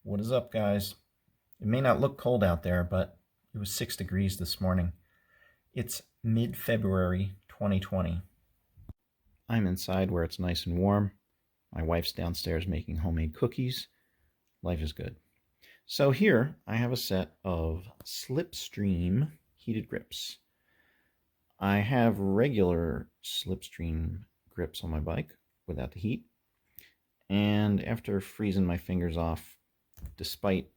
What is up, guys? It may not look cold out there, but it was 6 degrees this morning. It's mid-February 2020. I'm inside where it's nice and warm. My wife's downstairs making homemade cookies. Life is good. So here I have a set of Slipstream heated grips. I have regular Slipstream grips on my bike without the heat. And after freezing my fingers off, despite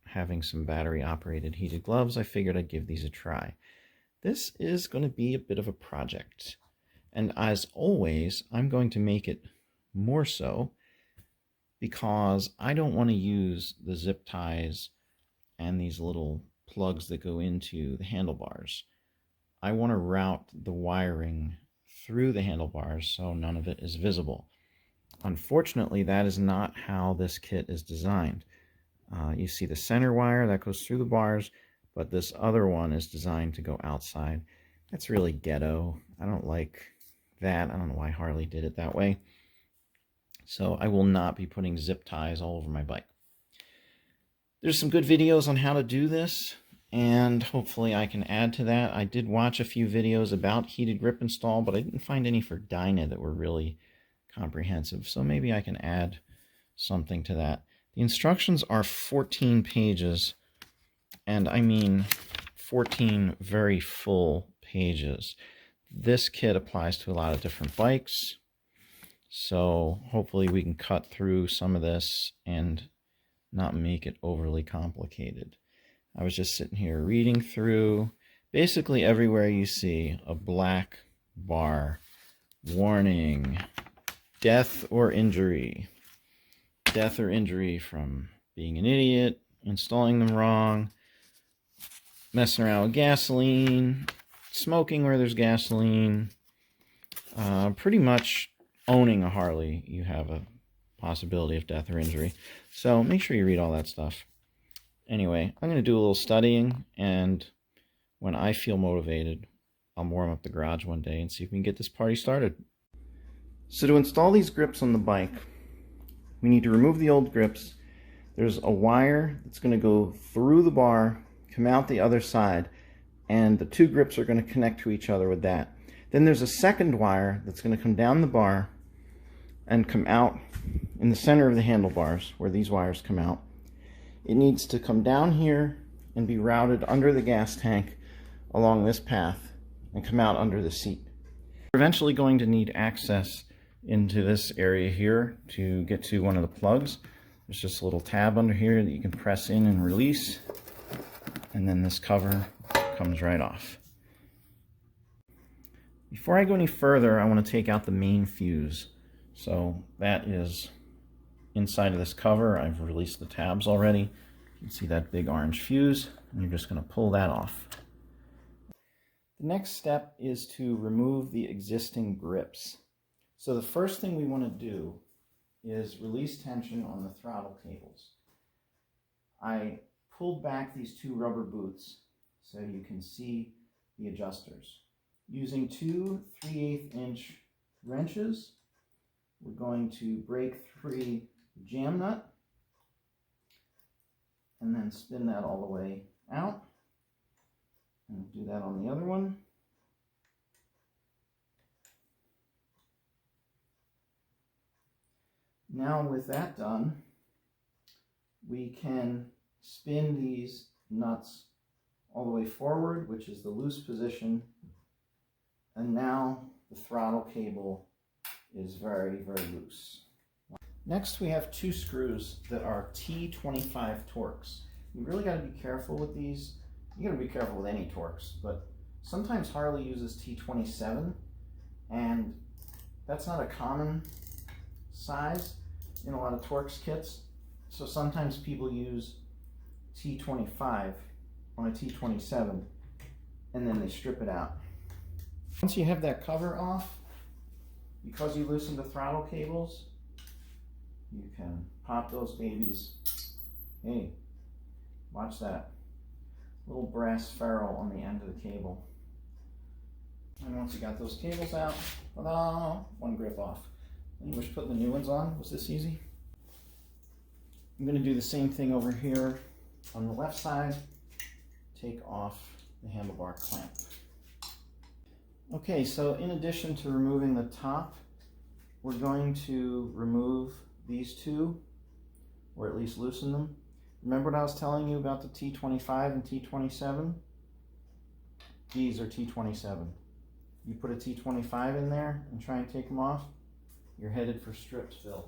having some battery-operated heated gloves, I figured I'd give these a try. This is going to be a bit of a project. And as always, I'm going to make it more so because I don't want to use the zip ties and these little plugs that go into the handlebars. I want to route the wiring through the handlebars so none of it is visible. Unfortunately, that is not how this kit is designed. You see the center wire that goes through the bars, but this other one is designed to go outside. That's really ghetto. I don't like that. I don't know why Harley did it that way. So I will not be putting zip ties all over my bike. There's some good videos on how to do this, and hopefully I can add to that. I did watch a few videos about heated grip install, but I didn't find any for Dyna that were really comprehensive. So maybe I can add something to that. The instructions are 14 pages, and I mean 14 very full pages. This kit applies to a lot of different bikes, so hopefully we can cut through some of this and not make it overly complicated. I was just sitting here reading through. Basically everywhere you see a black bar, warning, death or injury. Death or injury from being an idiot, installing them wrong, messing around with gasoline, smoking where there's gasoline. Pretty much owning a Harley, you have a possibility of death or injury. So make sure you read all that stuff. Anyway, I'm going to do a little studying, and when I feel motivated, I'll warm up the garage one day and see if we can get this party started. So to install these grips on the bike, we need to remove the old grips. There's a wire that's going to go through the bar, come out the other side, and the two grips are going to connect to each other with that. Then there's a second wire that's going to come down the bar and come out in the center of the handlebars where these wires come out. It needs to come down here and be routed under the gas tank along this path and come out under the seat. We're eventually going to need access into this area here to get to one of the plugs. There's just a little tab under here that you can press in and release, and then this cover comes right off. Before I go any further, I want to take out the main fuse. So that is inside of this cover. I've released the tabs already. You can see that big orange fuse, and you're just going to pull that off. The next step is to remove the existing grips. So the first thing we want to do is release tension on the throttle cables. I pulled back these two rubber boots so you can see the adjusters. Using two 3/8 inch wrenches, we're going to break free the jam nut and then spin that all the way out. And do that on the other one. Now with that done, we can spin these nuts all the way forward, which is the loose position, and now the throttle cable is very, very loose. Next we have two screws that are T25 Torx. You really got to be careful with these. You got to be careful with any Torx, but sometimes Harley uses T27, and that's not a common size in a lot of Torx kits, so sometimes people use T25 on a T27 and then they strip it out. Once you have that cover off, because you loosen the throttle cables, you can pop those babies. Hey, watch that little brass ferrule on the end of the cable. And once you got those cables out, ta-da, one grip off. Any wish putting the new ones on? Was this easy? I'm going to do the same thing over here on the left side. Take off the handlebar clamp. Okay, so in addition to removing the top, we're going to remove these two, or at least loosen them. Remember what I was telling you about the T25 and T27? These are T27. You put a T25 in there and try and take them off, you're headed for strips, Phil.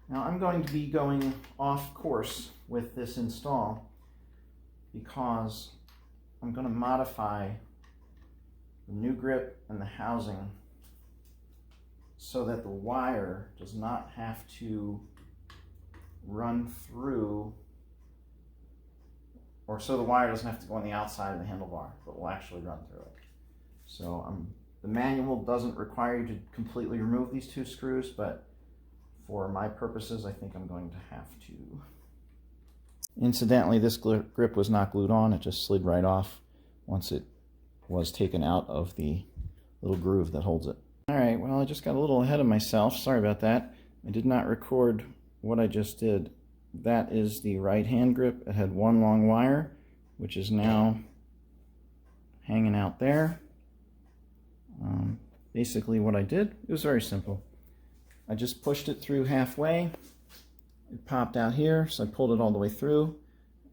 Now I'm going to be going off course with this install because I'm going to modify the new grip and the housing so that the wire does not have to run through, or so the wire doesn't have to go on the outside of the handlebar, but will actually run through it. So the manual doesn't require you to completely remove these two screws, but for my purposes, I think I'm going to have to. Incidentally, this grip was not glued on, it just slid right off once it was taken out of the little groove that holds it. Alright, well, I just got a little ahead of myself, sorry about that. I did not record what I just did. That is the right hand grip. It had one long wire, which is now hanging out there. Basically what I did, it was very simple. I just pushed it through halfway. It popped out here, so I pulled it all the way through,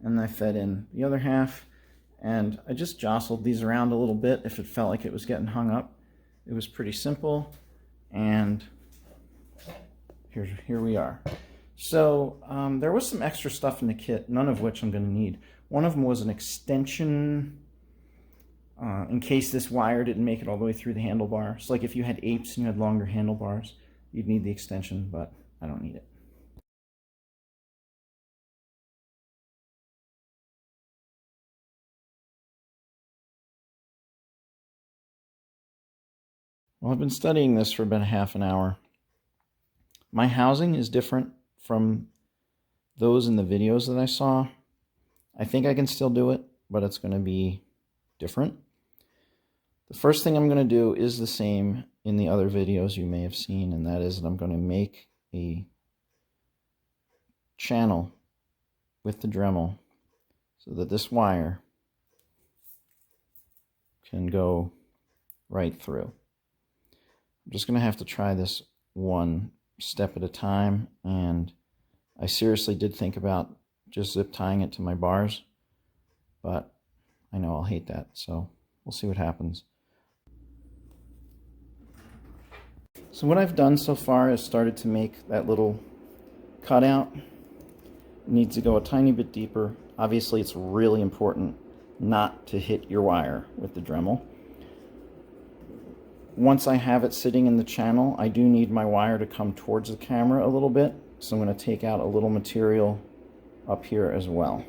and I fed in the other half, and I just jostled these around a little bit if it felt like it was getting hung up. It was pretty simple, and here we are. So there was some extra stuff in the kit, none of which I'm going to need. One of them was an extension in case this wire didn't make it all the way through the handlebar. So like if you had apes and you had longer handlebars, you'd need the extension, but I don't need it. Well, I've been studying this for about half an hour. My housing is different from those in the videos that I saw. I think I can still do it, but it's going to be different. The first thing I'm going to do is the same in the other videos you may have seen, and that is that I'm going to make a channel with the Dremel so that this wire can go right through. I'm just going to have to try this one step at a time, and I seriously did think about just zip tying it to my bars, but I know I'll hate that, so we'll see what happens. So what I've done so far is started to make that little cutout. It needs to go a tiny bit deeper. Obviously it's really important not to hit your wire with the Dremel. Once I have it sitting in the channel, I do need my wire to come towards the camera a little bit, so I'm going to take out a little material up here as well.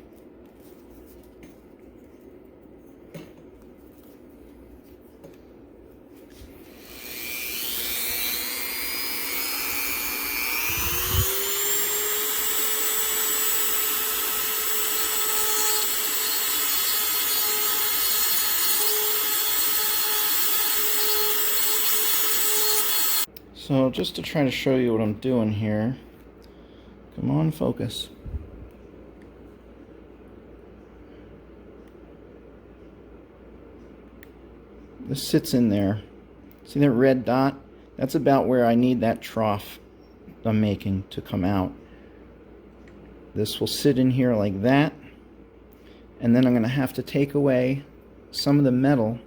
So just to try to show you what I'm doing here, come on, focus. This sits in there. See that red dot? That's about where I need that trough I'm making to come out. This will sit in here like that, and then I'm going to have to take away some of the metal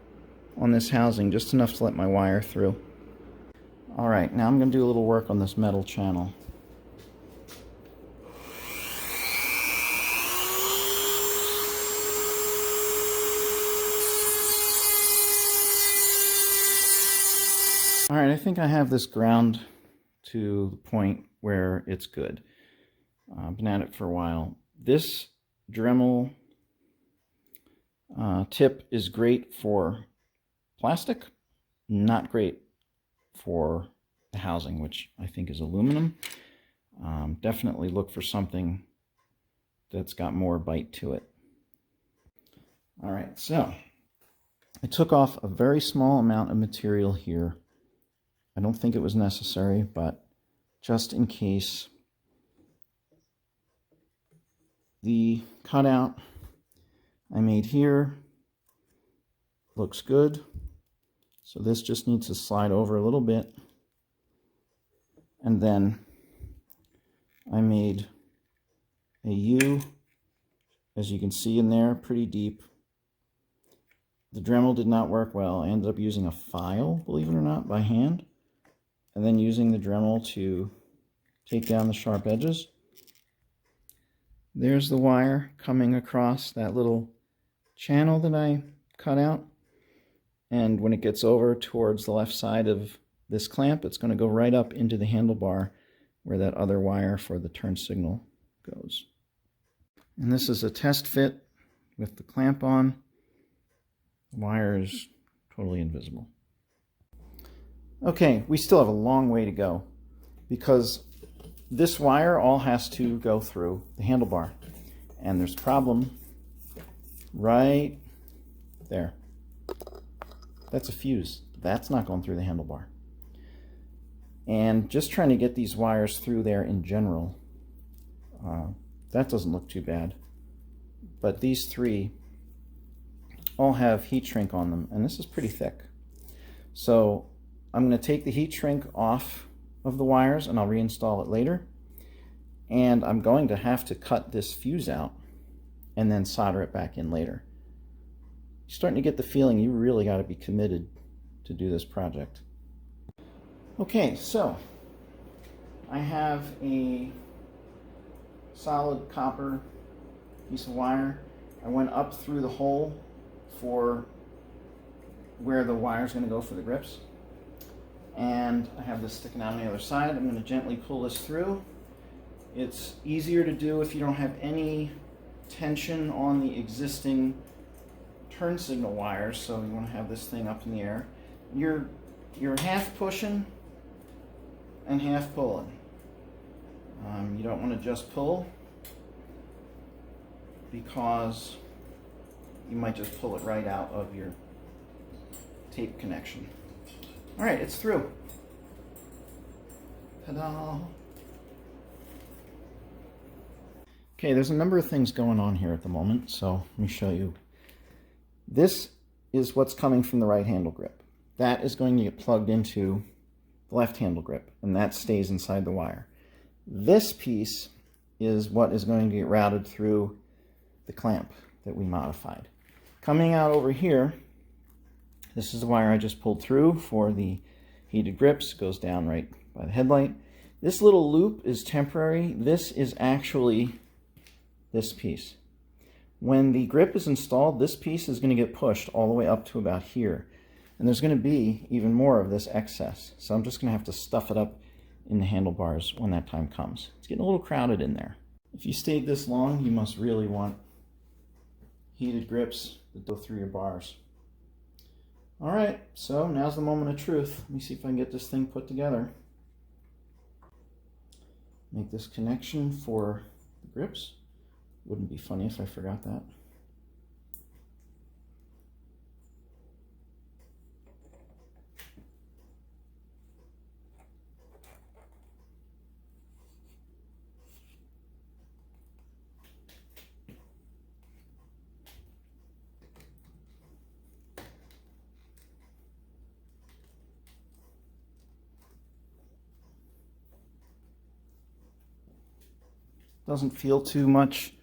on this housing, just enough to let my wire through. Alright, now I'm going to do a little work on this metal channel. Alright, I think I have this ground to the point where it's good. I've been at it for a while. This Dremel tip is great for plastic, not great for the housing, which I think is aluminum. Definitely look for something that's got more bite to it. Alright, so I took off a very small amount of material here I don't think it was necessary, but just in case. The cutout I made here looks good. So this just needs to slide over a little bit. And then I made a U, as you can see in there, pretty deep. The Dremel did not work well. I ended up using a file, believe it or not, by hand, and then using the Dremel to take down the sharp edges. There's the wire coming across that little channel that I cut out. And when it gets over towards the left side of this clamp, it's going to go right up into the handlebar where that other wire for the turn signal goes. And this is a test fit with the clamp on. The wire is totally invisible. Okay, we still have a long way to go because this wire all has to go through the handlebar. And there's a problem right there. That's a fuse. That's not going through the handlebar. And just trying to get these wires through there in general, that doesn't look too bad. But these three all have heat shrink on them, and this is pretty thick. So I'm going to take the heat shrink off of the wires and I'll reinstall it later. And I'm going to have to cut this fuse out and then solder it back in later. You're starting to get the feeling you really got to be committed to do this project. Okay, so I have a solid copper piece of wire. I went up through the hole for where the wire is going to go for the grips. And I have this sticking out on the other side. I'm going to gently pull this through. It's easier to do if you don't have any tension on the existing turn signal wires, so you want to have this thing up in the air. You're half pushing and half pulling. You don't want to just pull because you might just pull it right out of your tape connection. All right, it's through. Ta-da! Okay, there's a number of things going on here at the moment, so let me show you. This is what's coming from the right handle grip. That is going to get plugged into the left handle grip, and that stays inside the wire. This piece is what is going to get routed through the clamp that we modified. Coming out over here, this is the wire I just pulled through for the heated grips. It goes down right by the headlight. This little loop is temporary. This is actually this piece. When the grip is installed, this piece is going to get pushed all the way up to about here. And there's going to be even more of this excess. So I'm just going to have to stuff it up in the handlebars when that time comes. It's getting a little crowded in there. If you stayed this long, you must really want heated grips that go through your bars. All right, so now's the moment of truth. Let me see if I can get this thing put together. Make this connection for the grips. Wouldn't be funny if I forgot that. Doesn't feel too much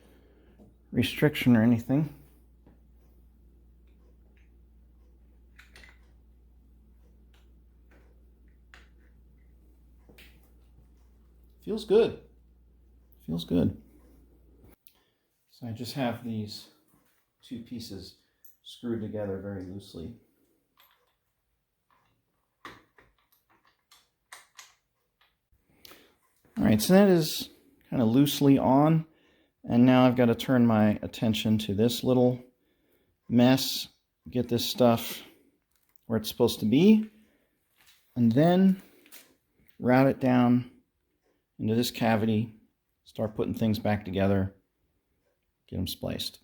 restriction or anything. Feels good. Feels good. So I just have these two pieces screwed together very loosely. All right, so that is kind of loosely on. And now I've got to turn my attention to this little mess, get this stuff where it's supposed to be, and then route it down into this cavity, start putting things back together, get them spliced.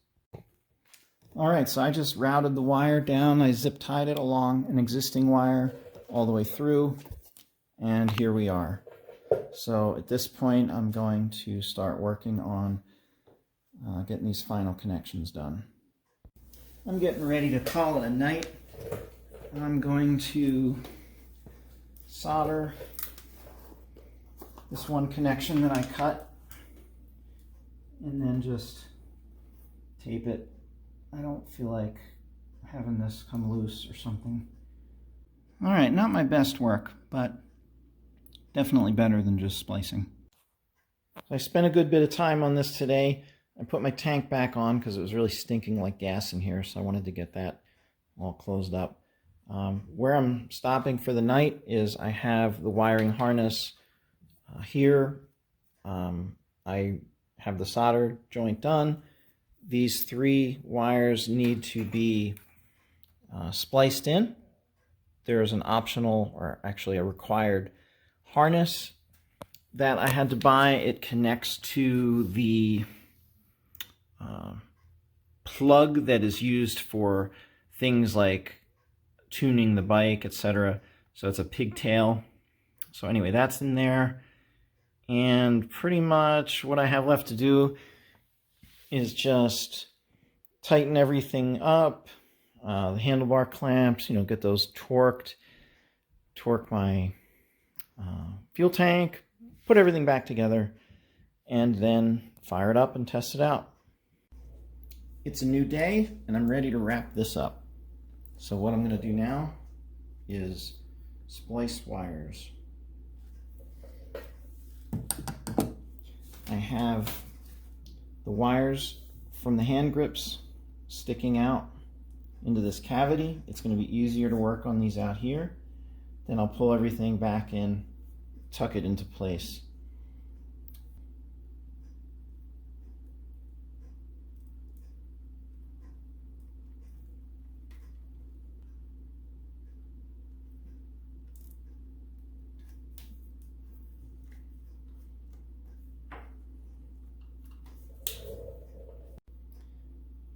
All right, so I just routed the wire down. I zip tied it along an existing wire all the way through. and here we are. So at this point, I'm going to start working on getting these final connections done. I'm getting ready to call it a night. I'm going to solder this one connection that I cut and then just tape it. I don't feel like having this come loose or something. All right, not my best work, but definitely better than just splicing. So I spent a good bit of time on this today. I put my tank back on because it was really stinking like gas in here, so I wanted to get that all closed up. Where I'm stopping for the night is I have the wiring harness here. I have the solder joint done. These 3 wires need to be spliced in. There's an optional, or actually a required, harness that I had to buy. It connects to the plug that is used for things like tuning the bike, etc. So it's a pigtail. So anyway, that's in there. And pretty much what I have left to do is just tighten everything up. The handlebar clamps, get those torqued. Torque my fuel tank, put everything back together, and then fire it up and test it out. It's a new day, and I'm ready to wrap this up. So what I'm going to do now is splice wires. I have the wires from the hand grips sticking out into this cavity. It's going to be easier to work on these out here. Then I'll pull everything back in, tuck it into place.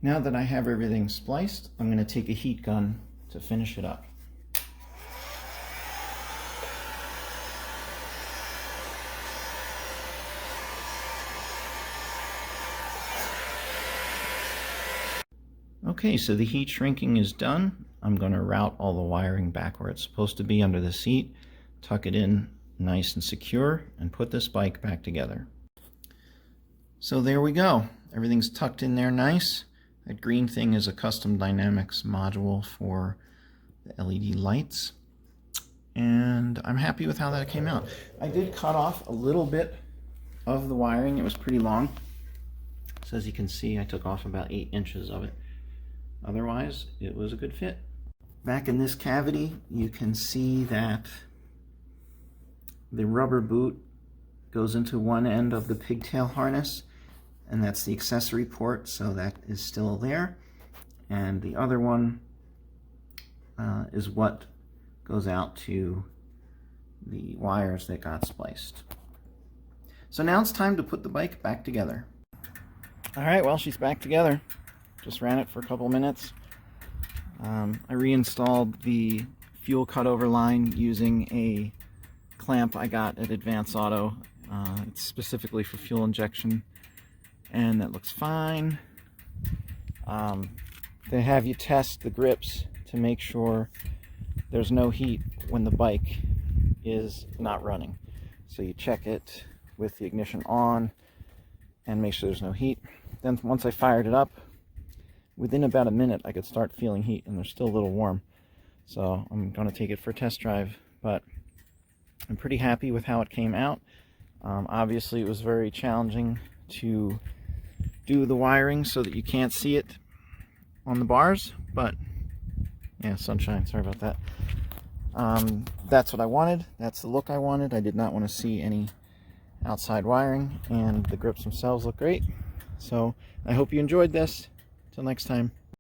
Now that I have everything spliced, I'm going to take a heat gun to finish it up. Okay, so the heat shrinking is done. I'm going to route all the wiring back where it's supposed to be under the seat, tuck it in nice and secure, and put this bike back together. So there we go. Everything's tucked in there nice. That green thing is a custom dynamics module for the LED lights. And I'm happy with how that came out. I did cut off a little bit of the wiring. It was pretty long. So as you can see, I took off about 8 inches of it. Otherwise, it was a good fit. Back in this cavity, you can see that the rubber boot goes into one end of the pigtail harness, and that's the accessory port, so that is still there. And the other one is what goes out to the wires that got spliced. So now it's time to put the bike back together. All right, well, she's back together. Just ran it for a couple minutes. I reinstalled the fuel cutover line using a clamp I got at Advance Auto. It's specifically for fuel injection, and that looks fine. They have you test the grips to make sure there's no heat when the bike is not running. So you check it with the ignition on and make sure there's no heat. Then once I fired it up, within about a minute I could start feeling heat, and they're still a little warm. So I'm going to take it for a test drive, but I'm pretty happy with how it came out. Obviously it was very challenging to do the wiring so that you can't see it on the bars, but yeah, sunshine, sorry about that. That's what I wanted. That's the look I wanted. I did not want to see any outside wiring, and the grips themselves look great. So I hope you enjoyed this. Till next time.